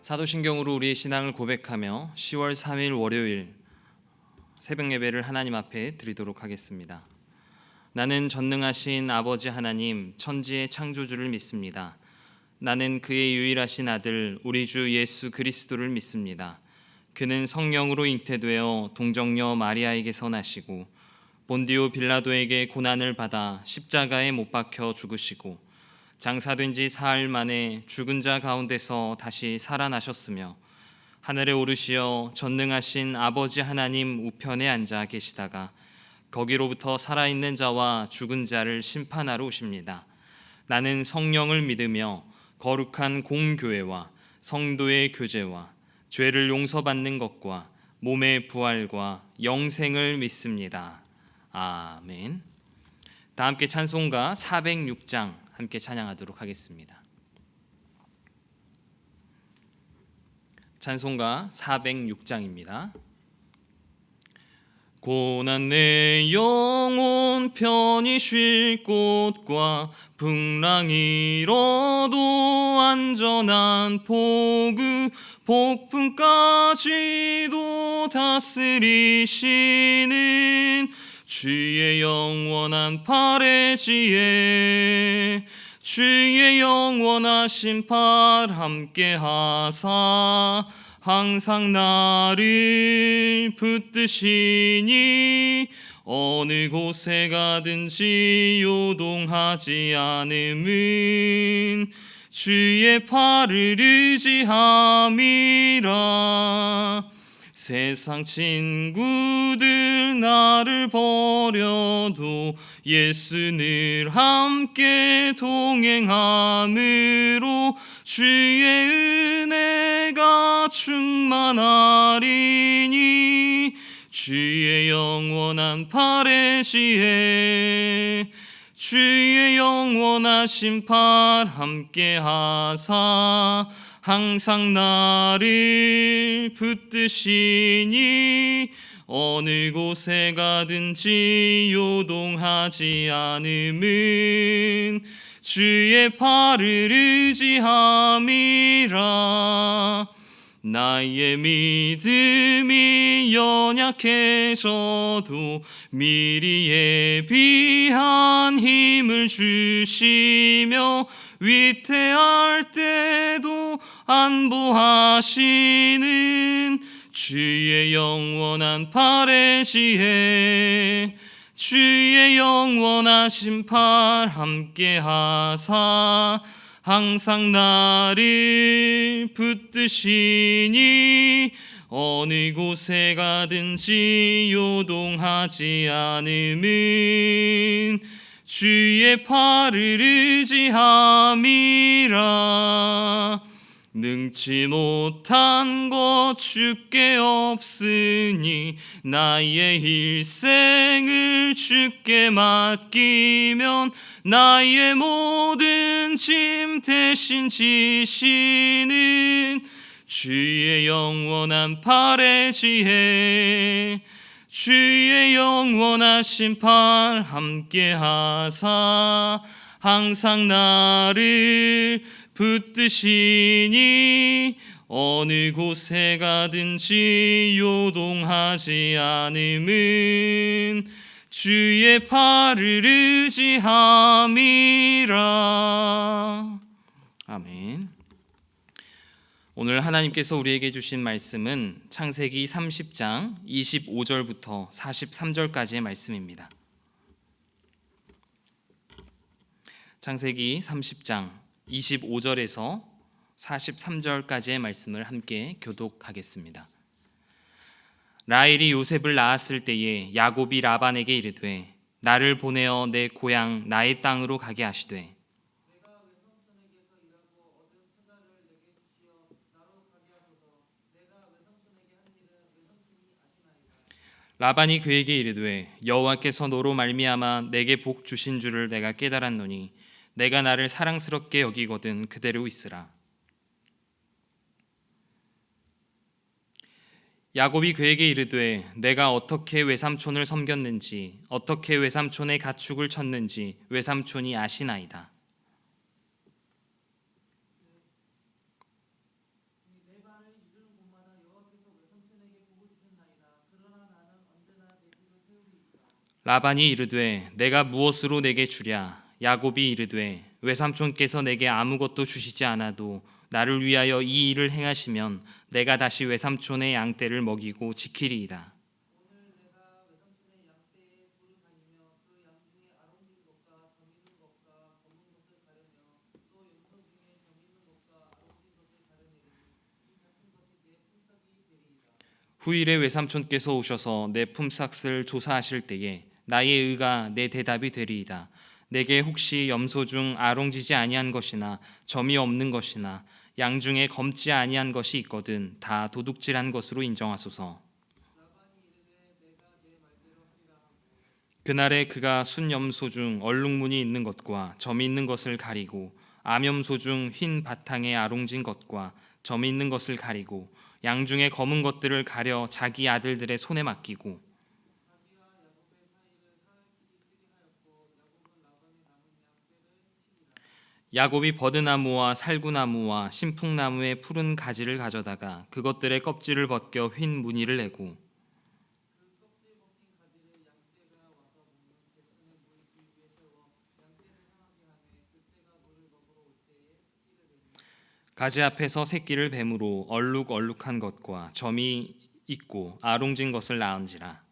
사도신경으로 우리의 신앙을 고백하며 10월 3일 월요일 새벽 예배를 하나님 앞에 드리도록 하겠습니다. 나는 전능하신 아버지 하나님 천지의 창조주를 믿습니다. 나는 그의 유일하신 아들 우리 주 예수 그리스도를 믿습니다. 그는 성령으로 잉태되어 동정녀 마리아에게서 나시고 본디오 빌라도에게 고난을 받아 십자가에 못 박혀 죽으시고 장사된 지 사흘 만에 죽은 자 가운데서 다시 살아나셨으며 하늘에 오르시어 전능하신 아버지 하나님 우편에 앉아 계시다가 거기로부터 살아있는 자와 죽은 자를 심판하러 오십니다. 나는 성령을 믿으며 거룩한 공교회와 성도의 교제와 죄를 용서받는 것과 몸의 부활과 영생을 믿습니다. 아멘. 다 함께 찬송가 406장 함께 찬양하도록 하겠습니다. 찬송가 406장입니다. 고난 내 영혼 편히 쉴 곳과 풍랑이 일어도 안전한 포구 폭풍까지도 다스리시는 주의 영원한 팔에지에 주의 영원하신 팔 함께 하사 항상 나를 붙드시니 어느 곳에 가든지 요동하지 않음은 주의 팔을 의지함이라. 세상 친구들 나를 버려도 예수 늘 함께 동행함으로 주의 은혜가 충만하리니 주의 영원한 팔에 지혜 주의 영원하신 팔 함께 하사 항상 나를 붙드시니 어느 곳에 가든지 요동하지 않음은 주의 팔을 의지함이라. 나의 믿음이 연약해져도 미리 예비한 힘을 주시며 위태할 때도 안보하시는 주의 영원한 팔에 지혜 주의 영원하신 팔 함께 하사 항상 나를 붙드시니 어느 곳에 가든지 요동하지 않음은 주의 팔을 의지함이라. 능치 못한 것 주께 없으니 나의 일생을 주께 맡기면 나의 모든 짐 대신 지시는 주의 영원한 팔에 지혜 주의 영원하신 팔 함께 하사 항상 나를 붙드시니 어느 곳에 가든지 요동하지 않음은 주의 팔을 의지함이라. 아멘. 오늘 하나님께서 우리에게 주신 말씀은 창세기 30장 25절부터 43절까지의 말씀입니다. 창세기 30장 25절에서 43절까지의 말씀을 함께 교독하겠습니다. 라헬이 요셉을 낳았을 때에 야곱이 라반에게 이르되 나를 보내어 내 고향 나의 땅으로 가게 하시되 라반이 그에게 이르되 여호와께서 너로 말미암아 내게 복 주신 줄을 내가 깨달았노니 내가 나를 사랑스럽게 여기거든 그대로 있으라. 야곱이 그에게 이르되 내가 어떻게 외삼촌을 섬겼는지 어떻게 외삼촌의 가축을 쳤는지 외삼촌이 아시나이다. 라반이 이르되 내가 무엇으로 내게 주랴? 야곱이 이르되 외삼촌께서 내게 아무것도 주시지 않아도 나를 위하여 이 일을 행하시면 내가 다시 외삼촌의 양떼를 먹이고 지키리이다. 후일에 외삼촌께서 오셔서 내 품삯을 조사하실 때에 나의 의가 내 대답이 되리이다. 내게 혹시 염소 중 아롱지지 아니한 것이나 점이 없는 것이나 양 중에 검지 아니한 것이 있거든 다 도둑질한 것으로 인정하소서. 그날에 그가 순염소 중 얼룩무늬 있는 것과 점이 있는 것을 가리고 암염소 중 흰 바탕에 아롱진 것과 점이 있는 것을 가리고 양 중에 검은 것들을 가려 자기 아들들의 손에 맡기고 야곱이 버드나무와 살구나무와 신풍나무의 푸른 가지를 가져다가 그것들의 껍질을 벗겨 흰 무늬를 내고 가지 앞에서 새끼를 뱀으로 얼룩얼룩한 것과 점이 있고 아롱진 것을 낳은지라.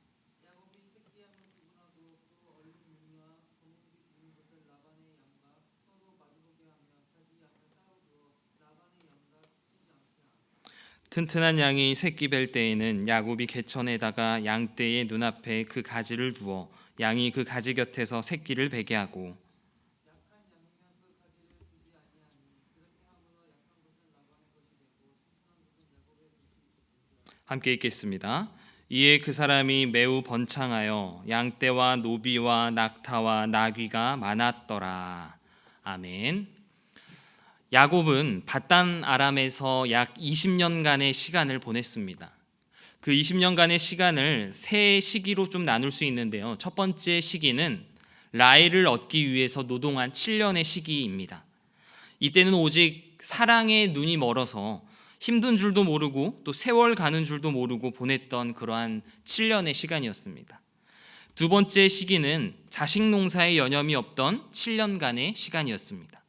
튼튼한 양이 새끼 뵐 때에는 야곱이 개천에다가 양떼의 눈앞에 그 가지를 두어 양이 그 가지 곁에서 새끼를 베게 하고 함께 읽겠습니다. 이에 그 사람이 매우 번창하여 양떼와 노비와 낙타와 나귀가 많았더라. 아멘. 야곱은 밧단 아람에서 약 20년간의 시간을 보냈습니다. 그 20년간의 시간을 세 시기로 좀 나눌 수 있는데요. 첫 번째 시기는 라헬을 얻기 위해서 노동한 7년의 시기입니다. 이때는 오직 사랑에 눈이 멀어서 힘든 줄도 모르고 또 세월 가는 줄도 모르고 보냈던 그러한 7년의 시간이었습니다. 두 번째 시기는 자식 농사에 여념이 없던 7년간의 시간이었습니다.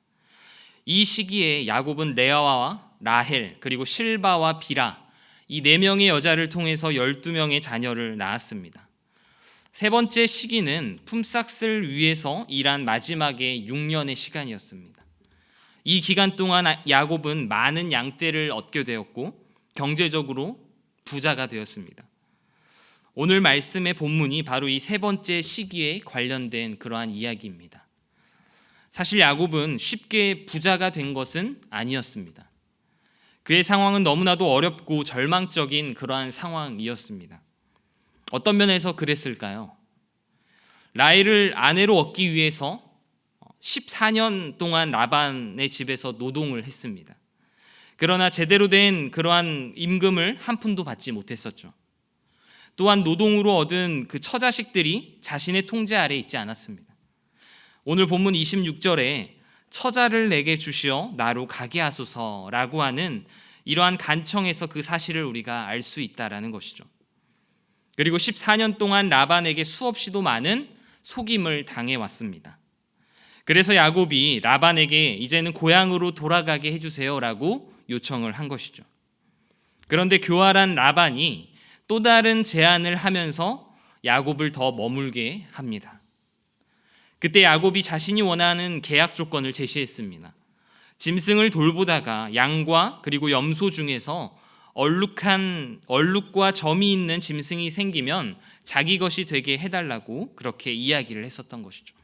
이 시기에 야곱은 레아와 라헬 그리고 실바와 비라 이 4명의 여자를 통해서 12명의 자녀를 낳았습니다. 세 번째 시기는 품삯을 위해서 일한 마지막의 6년의 시간이었습니다. 이 기간 동안 야곱은 많은 양떼를 얻게 되었고 경제적으로 부자가 되었습니다. 오늘 말씀의 본문이 바로 이 세 번째 시기에 관련된 그러한 이야기입니다. 사실 야곱은 쉽게 부자가 된 것은 아니었습니다. 그의 상황은 너무나도 어렵고 절망적인 그러한 상황이었습니다. 어떤 면에서 그랬을까요? 라헬을 아내로 얻기 위해서 14년 동안 라반의 집에서 노동을 했습니다. 그러나 제대로 된 그러한 임금을 한 푼도 받지 못했었죠. 또한 노동으로 얻은 그 처자식들이 자신의 통제 아래에 있지 않았습니다. 오늘 본문 26절에 처자를 내게 주시어 나로 가게 하소서라고 하는 이러한 간청에서 그 사실을 우리가 알 수 있다라는 것이죠. 그리고 14년 동안 라반에게 수없이도 많은 속임을 당해왔습니다. 그래서 야곱이 라반에게 이제는 고향으로 돌아가게 해주세요라고 요청을 한 것이죠. 그런데 교활한 라반이 또 다른 제안을 하면서 야곱을 더 머물게 합니다. 그때 야곱이 자신이 원하는 계약 조건을 제시했습니다. 짐승을 돌보다가 양과 그리고 염소 중에서 얼룩과 점이 있는 짐승이 생기면 자기 것이 되게 해달라고 그렇게 이야기를 했었던 것이죠.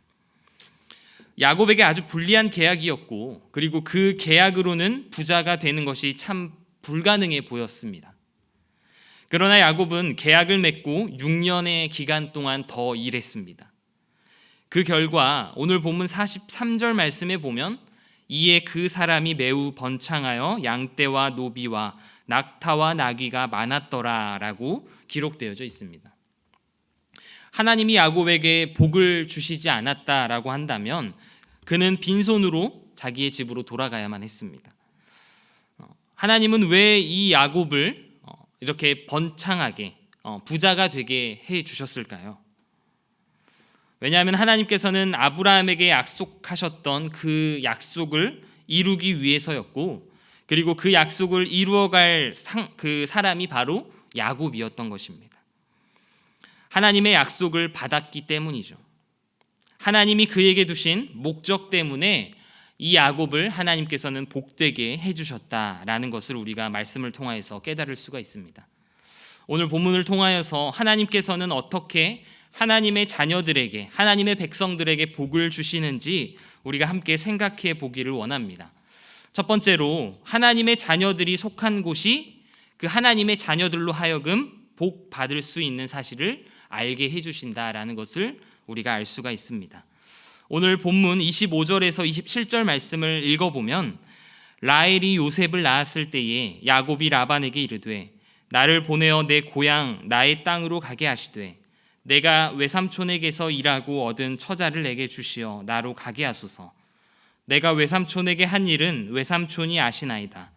야곱에게 아주 불리한 계약이었고 그리고 그 계약으로는 부자가 되는 것이 참 불가능해 보였습니다. 그러나 야곱은 계약을 맺고 6년의 기간 동안 더 일했습니다. 그 결과 오늘 본문 43절 말씀에 보면 이에 그 사람이 매우 번창하여 양떼와 노비와 낙타와 나귀가 많았더라라고 기록되어져 있습니다. 하나님이 야곱에게 복을 주시지 않았다라고 한다면 그는 빈손으로 자기의 집으로 돌아가야만 했습니다. 하나님은 왜 이 야곱을 이렇게 번창하게 부자가 되게 해 주셨을까요? 왜냐하면 하나님께서는 아브라함에게 약속하셨던 그 약속을 이루기 위해서였고, 그리고 그 약속을 이루어갈 그 사람이 바로 야곱이었던 것입니다. 하나님의 약속을 받았기 때문이죠. 하나님이 그에게 두신 목적 때문에 이 야곱을 하나님께서는 복되게 해주셨다라는 것을 우리가 말씀을 통하여서 깨달을 수가 있습니다. 오늘 본문을 통하여서 하나님께서는 어떻게 하나님의 자녀들에게, 하나님의 백성들에게 복을 주시는지 우리가 함께 생각해 보기를 원합니다. 첫 번째로, 하나님의 자녀들이 속한 곳이 그 하나님의 자녀들로 하여금 복 받을 수 있는 사실을 알게 해주신다라는 것을 우리가 알 수가 있습니다. 오늘 본문 25절에서 27절 말씀을 읽어보면, 라헬이 요셉을 낳았을 때에 야곱이 라반에게 이르되 나를 보내어 내 고향 나의 땅으로 가게 하시되 내가 외삼촌에게서 일하고 얻은 처자를 내게 주시어 나로 가게 하소서. 내가 외삼촌에게 한 일은 외삼촌이 아시나이다.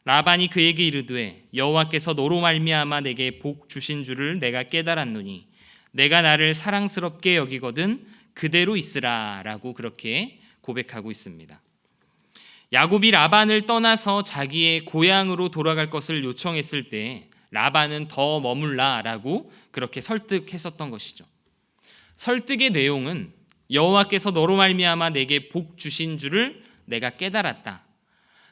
라반이 그에게 이르되 여호와께서 너로 말미암아 내게 복 주신 줄을 내가 깨달았노니 내가 나를 사랑스럽게 여기거든 그대로 있으라 라고 그렇게 고백하고 있습니다. 야곱이 라반을 떠나서 자기의 고향으로 돌아갈 것을 요청했을 때 라반은 더 머물라 라고 그렇게 설득했었던 것이죠. 설득의 내용은 여호와께서 너로 말미암아 내게 복 주신 줄을 내가 깨달았다.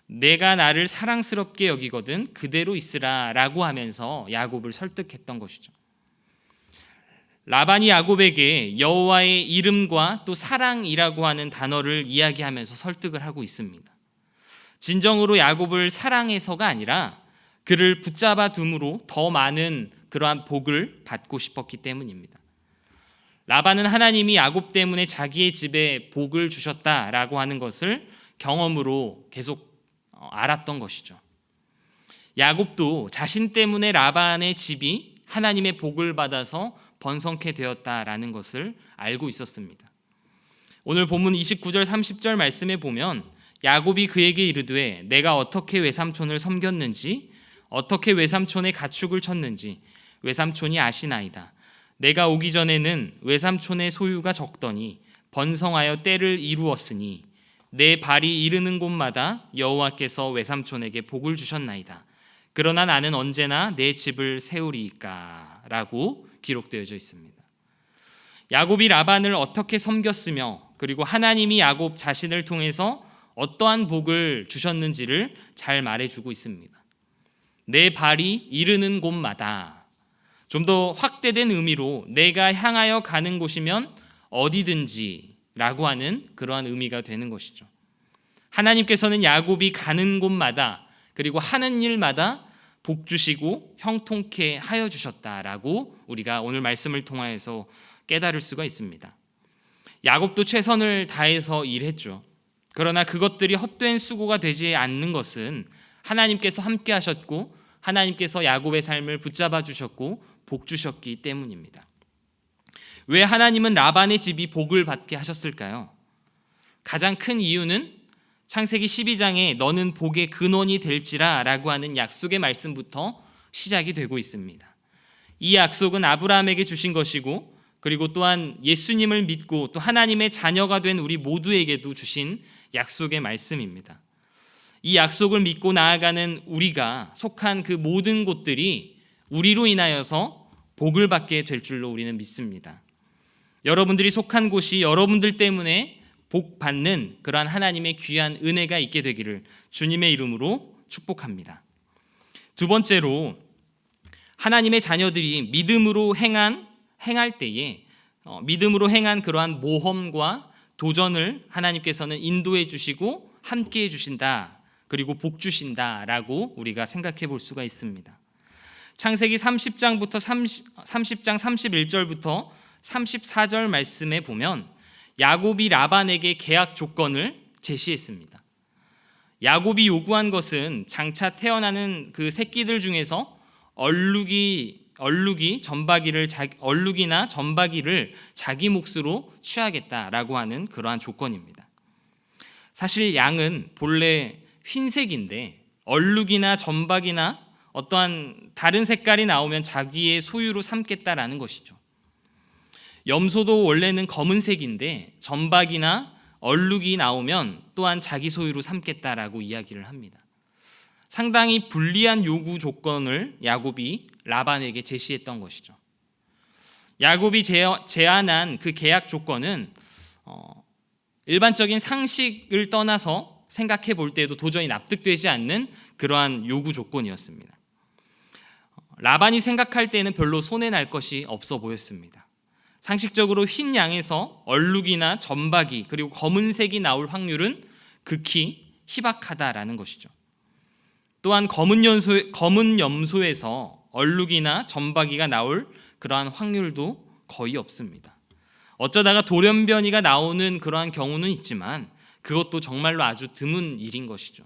내가 나를 사랑스럽게 여기거든 그대로 있으라 라고 하면서 야곱을 설득했던 것이죠. 라반이 야곱에게 여호와의 이름과 또 사랑이라고 하는 단어를 이야기하면서 설득을 하고 있습니다. 진정으로 야곱을 사랑해서가 아니라 그를 붙잡아 둠으로 더 많은 그러한 복을 받고 싶었기 때문입니다. 라반은 하나님이 야곱 때문에 자기의 집에 복을 주셨다라고 하는 것을 경험으로 계속 알았던 것이죠. 야곱도 자신 때문에 라반의 집이 하나님의 복을 받아서 번성케 되었다라는 것을 알고 있었습니다. 오늘 본문 29절 30절 말씀에 보면 야곱이 그에게 이르되 내가 어떻게 외삼촌을 섬겼는지 어떻게 외삼촌의 가축을 쳤는지 외삼촌이 아시나이다. 내가 오기 전에는 외삼촌의 소유가 적더니 번성하여 때를 이루었으니 내 발이 이르는 곳마다 여호와께서 외삼촌에게 복을 주셨나이다. 그러나 나는 언제나 내 집을 세우리이까 라고 기록되어져 있습니다. 야곱이 라반을 어떻게 섬겼으며 그리고 하나님이 야곱 자신을 통해서 어떠한 복을 주셨는지를 잘 말해주고 있습니다. 내 발이 이르는 곳마다, 좀 더 확대된 의미로 내가 향하여 가는 곳이면 어디든지 라고 하는 그러한 의미가 되는 것이죠. 하나님께서는 야곱이 가는 곳마다 그리고 하는 일마다 복 주시고 형통케 하여 주셨다라고 우리가 오늘 말씀을 통하여서 깨달을 수가 있습니다. 야곱도 최선을 다해서 일했죠. 그러나 그것들이 헛된 수고가 되지 않는 것은 하나님께서 함께 하셨고 하나님께서 야곱의 삶을 붙잡아 주셨고 복 주셨기 때문입니다. 왜 하나님은 라반의 집이 복을 받게 하셨을까요? 가장 큰 이유는 창세기 12장에 너는 복의 근원이 될지라 라고 하는 약속의 말씀부터 시작이 되고 있습니다. 이 약속은 아브라함에게 주신 것이고 그리고 또한 예수님을 믿고 또 하나님의 자녀가 된 우리 모두에게도 주신 약속의 말씀입니다. 이 약속을 믿고 나아가는 우리가 속한 그 모든 곳들이 우리로 인하여서 복을 받게 될 줄로 우리는 믿습니다. 여러분들이 속한 곳이 여러분들 때문에 복 받는 그러한 하나님의 귀한 은혜가 있게 되기를 주님의 이름으로 축복합니다. 두 번째로, 하나님의 자녀들이 믿음으로 행할 때에 믿음으로 행한 그러한 모험과 도전을 하나님께서는 인도해 주시고 함께 해 주신다, 그리고 복 주신다라고 우리가 생각해 볼 수가 있습니다. 창세기 30장부터 30장 31절부터 34절 말씀에 보면 야곱이 라반에게 계약 조건을 제시했습니다. 야곱이 요구한 것은 장차 태어나는 그 새끼들 중에서 얼룩이나 점박이를 자기 몫으로 취하겠다라고 하는 그러한 조건입니다. 사실 양은 본래 흰색인데 얼룩이나 점박이나 어떠한 다른 색깔이 나오면 자기의 소유로 삼겠다라는 것이죠. 염소도 원래는 검은색인데 점박이나 얼룩이 나오면 또한 자기 소유로 삼겠다라고 이야기를 합니다. 상당히 불리한 요구 조건을 야곱이 라반에게 제시했던 것이죠. 야곱이 제안한 그 계약 조건은 일반적인 상식을 떠나서 생각해 볼 때도 도저히 납득되지 않는 그러한 요구 조건이었습니다. 라반이 생각할 때는 별로 손해날 것이 없어 보였습니다. 상식적으로 흰 양에서 얼룩이나 점박이 그리고 검은색이 나올 확률은 극히 희박하다라는 것이죠. 또한 검은 염소에서 얼룩이나 점박이가 나올 그러한 확률도 거의 없습니다. 어쩌다가 돌연변이가 나오는 그러한 경우는 있지만 그것도 정말로 아주 드문 일인 것이죠.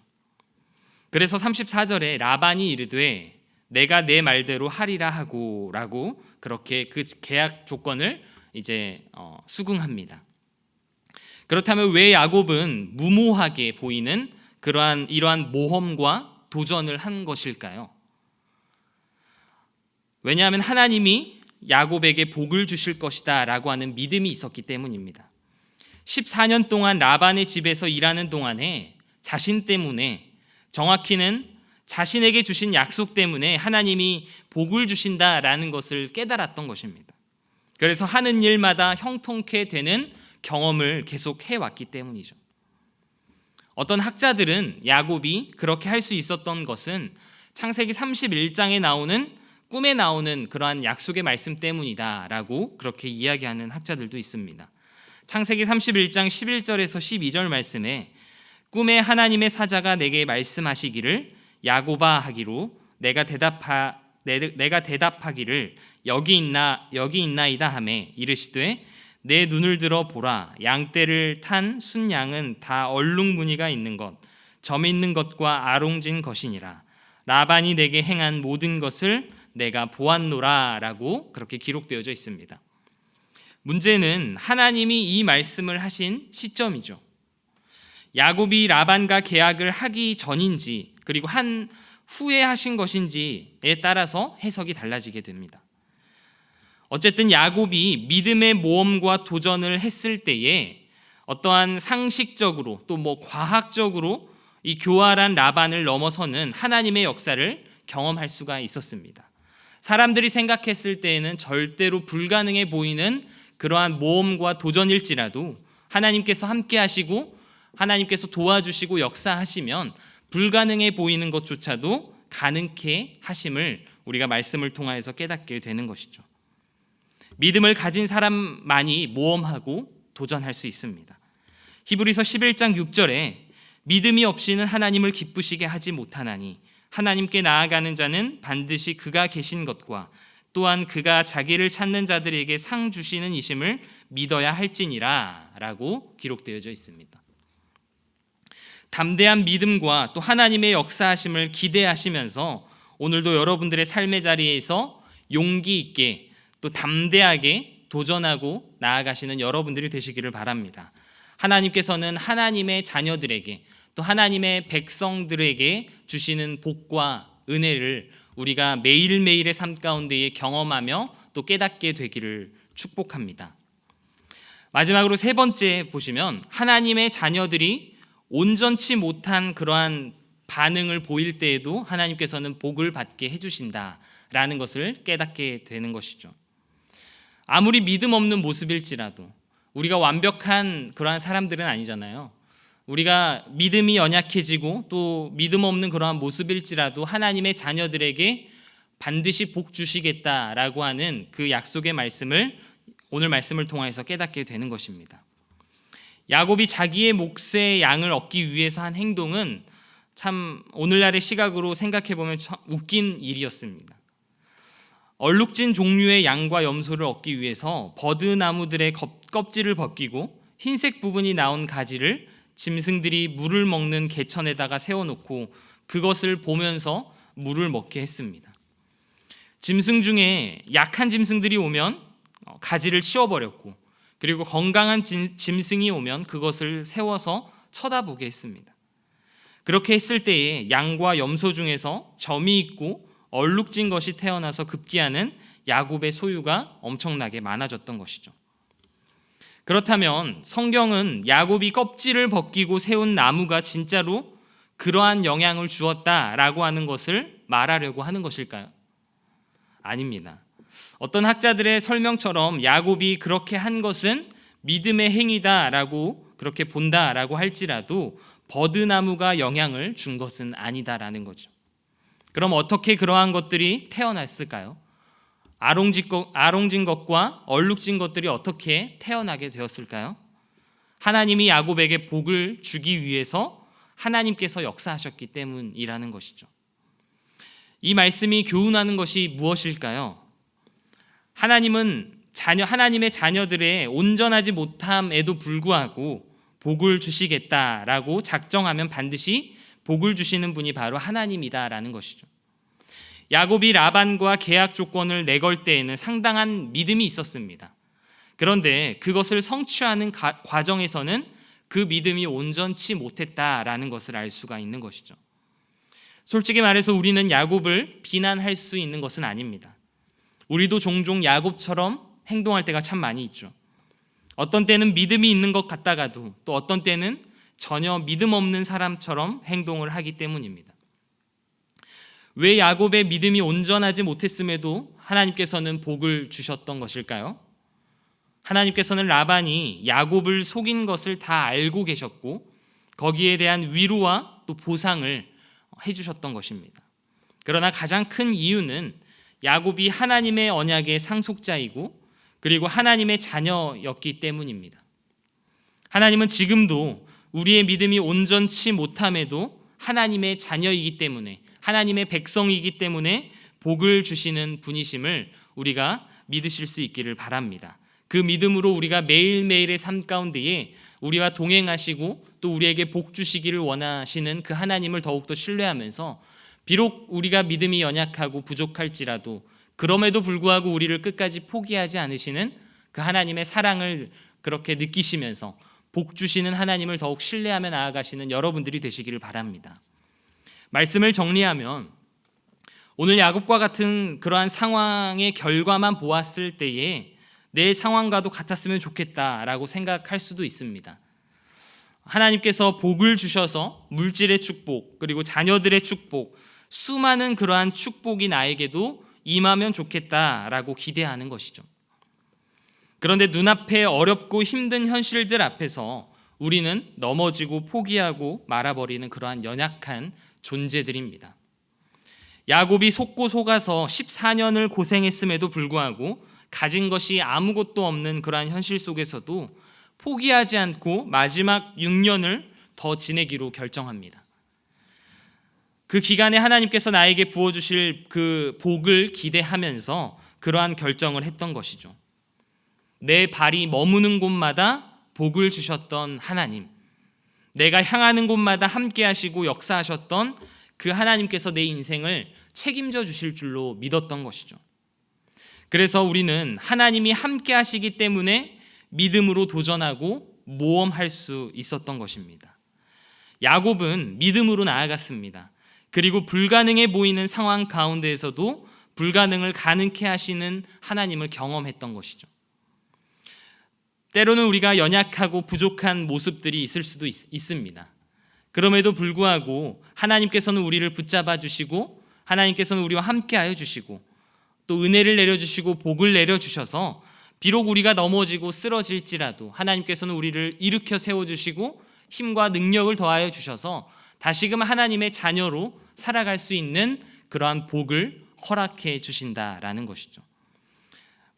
그래서 34절에 라반이 이르되 내가 내 말대로 하리라 하고 라고 그렇게 그 계약 조건을 이제 수긍합니다. 그렇다면 왜 야곱은 무모하게 보이는 이러한 모험과 도전을 한 것일까요? 왜냐하면 하나님이 야곱에게 복을 주실 것이다 라고 하는 믿음이 있었기 때문입니다. 14년 동안 라반의 집에서 일하는 동안에 자신 때문에, 정확히는 자신에게 주신 약속 때문에 하나님이 복을 주신다라는 것을 깨달았던 것입니다. 그래서 하는 일마다 형통케 되는 경험을 계속 해왔기 때문이죠. 어떤 학자들은 야곱이 그렇게 할 수 있었던 것은 창세기 31장에 나오는 꿈에 나오는 그러한 약속의 말씀 때문이다라고 그렇게 이야기하는 학자들도 있습니다. 창세기 31장 11절에서 12절 말씀에 꿈에 하나님의 사자가 내게 말씀하시기를 야곱아 하기로 내가 대답하기를 여기 있나이다 하매 이르시되 내 눈을 들어 보라 양떼를 탄 순양은 다 얼룩 무늬가 있는 것 점 있는 것과 아롱진 것이니라 라반이 내게 행한 모든 것을 내가 보았노라 라고 그렇게 기록되어져 있습니다. 문제는 하나님이 이 말씀을 하신 시점이죠. 야곱이 라반과 계약을 하기 전인지 그리고 한 후에 하신 것인지에 따라서 해석이 달라지게 됩니다. 어쨌든 야곱이 믿음의 모험과 도전을 했을 때에 어떠한 상식적으로 또 과학적으로 이 교활한 라반을 넘어서는 하나님의 역사를 경험할 수가 있었습니다. 사람들이 생각했을 때에는 절대로 불가능해 보이는 그러한 모험과 도전일지라도 하나님께서 함께 하시고 하나님께서 도와주시고 역사하시면 불가능해 보이는 것조차도 가능케 하심을 우리가 말씀을 통하여서 깨닫게 되는 것이죠. 믿음을 가진 사람만이 모험하고 도전할 수 있습니다. 히브리서 11장 6절에 믿음이 없이는 하나님을 기쁘시게 하지 못하나니 하나님께 나아가는 자는 반드시 그가 계신 것과 또한 그가 자기를 찾는 자들에게 상 주시는 이심을 믿어야 할지니라 라고 기록되어져 있습니다. 담대한 믿음과 또 하나님의 역사하심을 기대하시면서 오늘도 여러분들의 삶의 자리에서 용기 있게 또 담대하게 도전하고 나아가시는 여러분들이 되시기를 바랍니다. 하나님께서는 하나님의 자녀들에게 또 하나님의 백성들에게 주시는 복과 은혜를 우리가 매일매일의 삶 가운데에 경험하며 또 깨닫게 되기를 축복합니다. 마지막으로 세 번째 보시면 하나님의 자녀들이 온전치 못한 그러한 반응을 보일 때에도 하나님께서는 복을 받게 해주신다라는 것을 깨닫게 되는 것이죠. 아무리 믿음 없는 모습일지라도 우리가 완벽한 그러한 사람들은 아니잖아요. 우리가 믿음이 연약해지고 또 믿음 없는 그러한 모습일지라도 하나님의 자녀들에게 반드시 복 주시겠다라고 하는 그 약속의 말씀을 오늘 말씀을 통해서 깨닫게 되는 것입니다. 야곱이 자기의 몫의 양을 얻기 위해서 한 행동은 참 오늘날의 시각으로 생각해 보면 참 웃긴 일이었습니다. 얼룩진 종류의 양과 염소를 얻기 위해서 버드나무들의 껍질을 벗기고 흰색 부분이 나온 가지를 짐승들이 물을 먹는 개천에다가 세워놓고 그것을 보면서 물을 먹게 했습니다. 짐승 중에 약한 짐승들이 오면 가지를 치워버렸고 그리고 건강한 짐승이 오면 그것을 세워서 쳐다보게 했습니다. 그렇게 했을 때에 양과 염소 중에서 점이 있고 얼룩진 것이 태어나서 급기야는 야곱의 소유가 엄청나게 많아졌던 것이죠. 그렇다면 성경은 야곱이 껍질을 벗기고 세운 나무가 진짜로 그러한 영향을 주었다라고 하는 것을 말하려고 하는 것일까요? 아닙니다. 어떤 학자들의 설명처럼 야곱이 그렇게 한 것은 믿음의 행위다라고 그렇게 본다라고 할지라도 버드나무가 영향을 준 것은 아니다라는 거죠. 그럼 어떻게 그러한 것들이 태어났을까요? 아롱진 것과 얼룩진 것들이 어떻게 태어나게 되었을까요? 하나님이 야곱에게 복을 주기 위해서 하나님께서 역사하셨기 때문이라는 것이죠. 이 말씀이 교훈하는 것이 무엇일까요? 하나님의 자녀들의 온전하지 못함에도 불구하고 복을 주시겠다라고 작정하면 반드시 복을 주시는 분이 바로 하나님이다라는 것이죠. 야곱이 라반과 계약 조건을 내걸 때에는 상당한 믿음이 있었습니다. 그런데 그것을 성취하는 과정에서는 그 믿음이 온전치 못했다라는 것을 알 수가 있는 것이죠. 솔직히 말해서 우리는 야곱을 비난할 수 있는 것은 아닙니다. 우리도 종종 야곱처럼 행동할 때가 참 많이 있죠. 어떤 때는 믿음이 있는 것 같다가도 또 어떤 때는 전혀 믿음 없는 사람처럼 행동을 하기 때문입니다. 왜 야곱의 믿음이 온전하지 못했음에도 하나님께서는 복을 주셨던 것일까요? 하나님께서는 라반이 야곱을 속인 것을 다 알고 계셨고 거기에 대한 위로와 또 보상을 해주셨던 것입니다. 그러나 가장 큰 이유는 야곱이 하나님의 언약의 상속자이고 그리고 하나님의 자녀였기 때문입니다. 하나님은 지금도 우리의 믿음이 온전치 못함에도 하나님의 자녀이기 때문에 하나님의 백성이기 때문에 복을 주시는 분이심을 우리가 믿으실 수 있기를 바랍니다. 그 믿음으로 우리가 매일매일의 삶 가운데에 우리와 동행하시고 또 우리에게 복 주시기를 원하시는 그 하나님을 더욱더 신뢰하면서 비록 우리가 믿음이 연약하고 부족할지라도 그럼에도 불구하고 우리를 끝까지 포기하지 않으시는 그 하나님의 사랑을 그렇게 느끼시면서 복 주시는 하나님을 더욱 신뢰하며 나아가시는 여러분들이 되시기를 바랍니다. 말씀을 정리하면 오늘 야곱과 같은 그러한 상황의 결과만 보았을 때에 내 상황과도 같았으면 좋겠다라고 생각할 수도 있습니다. 하나님께서 복을 주셔서 물질의 축복 그리고 자녀들의 축복 수많은 그러한 축복이 나에게도 임하면 좋겠다라고 기대하는 것이죠. 그런데 눈앞에 어렵고 힘든 현실들 앞에서 우리는 넘어지고 포기하고 말아버리는 그러한 연약한 존재들입니다. 야곱이 속고 속아서 14년을 고생했음에도 불구하고 가진 것이 아무것도 없는 그러한 현실 속에서도 포기하지 않고 마지막 6년을 더 지내기로 결정합니다. 그 기간에 하나님께서 나에게 부어주실 그 복을 기대하면서 그러한 결정을 했던 것이죠. 내 발이 머무는 곳마다 복을 주셨던 하나님, 내가 향하는 곳마다 함께 하시고 역사하셨던 그 하나님께서 내 인생을 책임져 주실 줄로 믿었던 것이죠. 그래서 우리는 하나님이 함께 하시기 때문에 믿음으로 도전하고 모험할 수 있었던 것입니다. 야곱은 믿음으로 나아갔습니다. 그리고 불가능해 보이는 상황 가운데에서도 불가능을 가능케 하시는 하나님을 경험했던 것이죠. 때로는 우리가 연약하고 부족한 모습들이 있을 수도 있습니다. 그럼에도 불구하고 하나님께서는 우리를 붙잡아 주시고 하나님께서는 우리와 함께하여 주시고 또 은혜를 내려주시고 복을 내려주셔서 비록 우리가 넘어지고 쓰러질지라도 하나님께서는 우리를 일으켜 세워주시고 힘과 능력을 더하여 주셔서 다시금 하나님의 자녀로 살아갈 수 있는 그러한 복을 허락해 주신다라는 것이죠.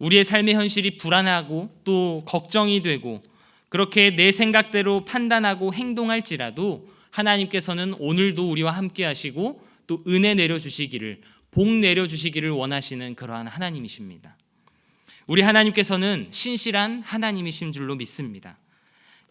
우리의 삶의 현실이 불안하고 또 걱정이 되고 그렇게 내 생각대로 판단하고 행동할지라도 하나님께서는 오늘도 우리와 함께 하시고 또 은혜 내려주시기를 복 내려주시기를 원하시는 그러한 하나님이십니다. 우리 하나님께서는 신실한 하나님이신 줄로 믿습니다.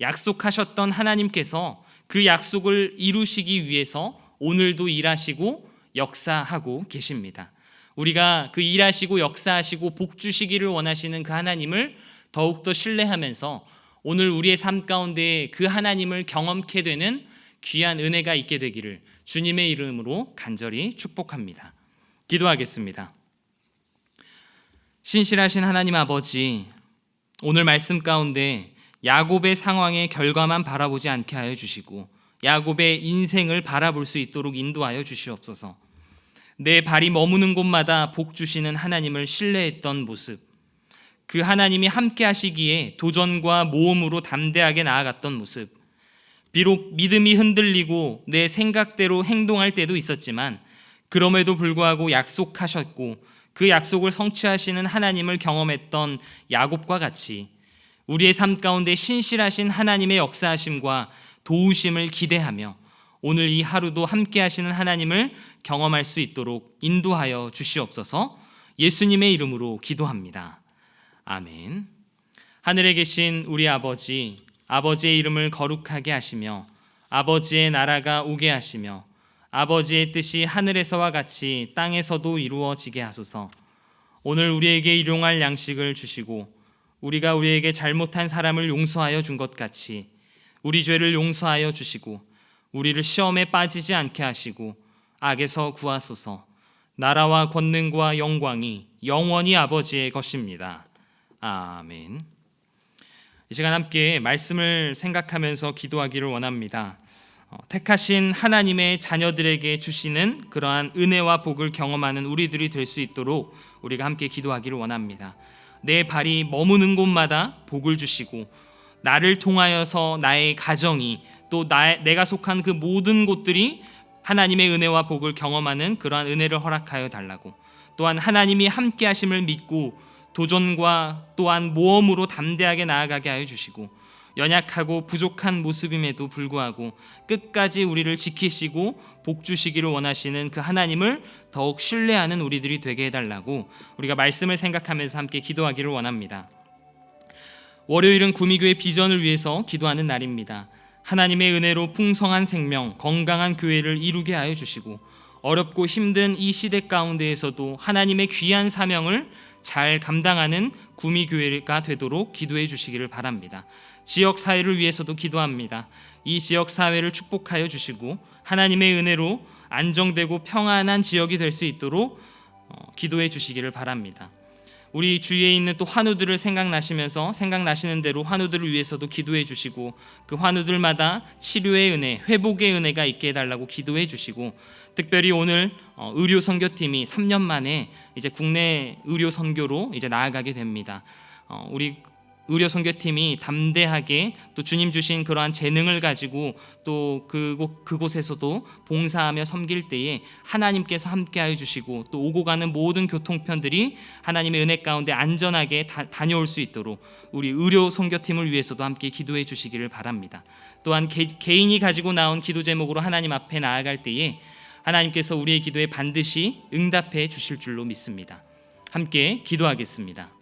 약속하셨던 하나님께서 그 약속을 이루시기 위해서 오늘도 일하시고 역사하고 계십니다. 우리가 그 일하시고 역사하시고 복 주시기를 원하시는 그 하나님을 더욱더 신뢰하면서 오늘 우리의 삶 가운데 그 하나님을 경험케 되는 귀한 은혜가 있게 되기를 주님의 이름으로 간절히 축복합니다. 기도하겠습니다. 신실하신 하나님 아버지, 오늘 말씀 가운데 야곱의 상황의 결과만 바라보지 않게 하여 주시고 야곱의 인생을 바라볼 수 있도록 인도하여 주시옵소서. 내 발이 머무는 곳마다 복 주시는 하나님을 신뢰했던 모습, 그 하나님이 함께 하시기에 도전과 모험으로 담대하게 나아갔던 모습, 비록 믿음이 흔들리고 내 생각대로 행동할 때도 있었지만 그럼에도 불구하고 약속하셨고 그 약속을 성취하시는 하나님을 경험했던 야곱과 같이 우리의 삶 가운데 신실하신 하나님의 역사하심과 도우심을 기대하며 오늘 이 하루도 함께 하시는 하나님을 경험할 수 있도록 인도하여 주시옵소서. 예수님의 이름으로 기도합니다. 아멘. 하늘에 계신 우리 아버지, 아버지의 이름을 거룩하게 하시며 아버지의 나라가 오게 하시며 아버지의 뜻이 하늘에서와 같이 땅에서도 이루어지게 하소서. 오늘 우리에게 일용할 양식을 주시고 우리가 우리에게 잘못한 사람을 용서하여 준 것 같이 우리 죄를 용서하여 주시고 우리를 시험에 빠지지 않게 하시고 악에서 구하소서. 나라와 권능과 영광이 영원히 아버지의 것입니다. 아멘. 이 시간 함께 말씀을 생각하면서 기도하기를 원합니다. 택하신 하나님의 자녀들에게 주시는 그러한 은혜와 복을 경험하는 우리들이 될 수 있도록 우리가 함께 기도하기를 원합니다. 내 발이 머무는 곳마다 복을 주시고 나를 통하여서 나의 가정이 또 내가 속한 그 모든 곳들이 하나님의 은혜와 복을 경험하는 그러한 은혜를 허락하여 달라고, 또한 하나님이 함께 하심을 믿고 도전과 또한 모험으로 담대하게 나아가게 하여 주시고 연약하고 부족한 모습임에도 불구하고 끝까지 우리를 지키시고 복 주시기를 원하시는 그 하나님을 더욱 신뢰하는 우리들이 되게 해달라고 우리가 말씀을 생각하면서 함께 기도하기를 원합니다. 월요일은 구미교회 비전을 위해서 기도하는 날입니다. 하나님의 은혜로 풍성한 생명, 건강한 교회를 이루게 하여 주시고 어렵고 힘든 이 시대 가운데에서도 하나님의 귀한 사명을 잘 감당하는 구미교회가 되도록 기도해 주시기를 바랍니다. 지역사회를 위해서도 기도합니다. 이 지역사회를 축복하여 주시고 하나님의 은혜로 안정되고 평안한 지역이 될 수 있도록 기도해 주시기를 바랍니다. 우리 주위에 있는 또 환우들을 생각나시면서 생각나시는 대로 환우들을 위해서도 기도해 주시고 그 환우들마다 치료의 은혜, 회복의 은혜가 있게 해달라고 기도해 주시고 특별히 오늘 의료 선교팀이 3년 만에 이제 국내 의료 선교로 이제 나아가게 됩니다. 우리 의료 선교팀이 담대하게 또 주님 주신 그러한 재능을 가지고 또 그곳에서도 봉사하며 섬길 때에 하나님께서 함께하여 주시고 또 오고 가는 모든 교통편들이 하나님의 은혜 가운데 안전하게 다녀올 수 있도록 우리 의료 선교팀을 위해서도 함께 기도해 주시기를 바랍니다. 또한 개인이 가지고 나온 기도 제목으로 하나님 앞에 나아갈 때에 하나님께서 우리의 기도에 반드시 응답해 주실 줄로 믿습니다. 함께 기도하겠습니다.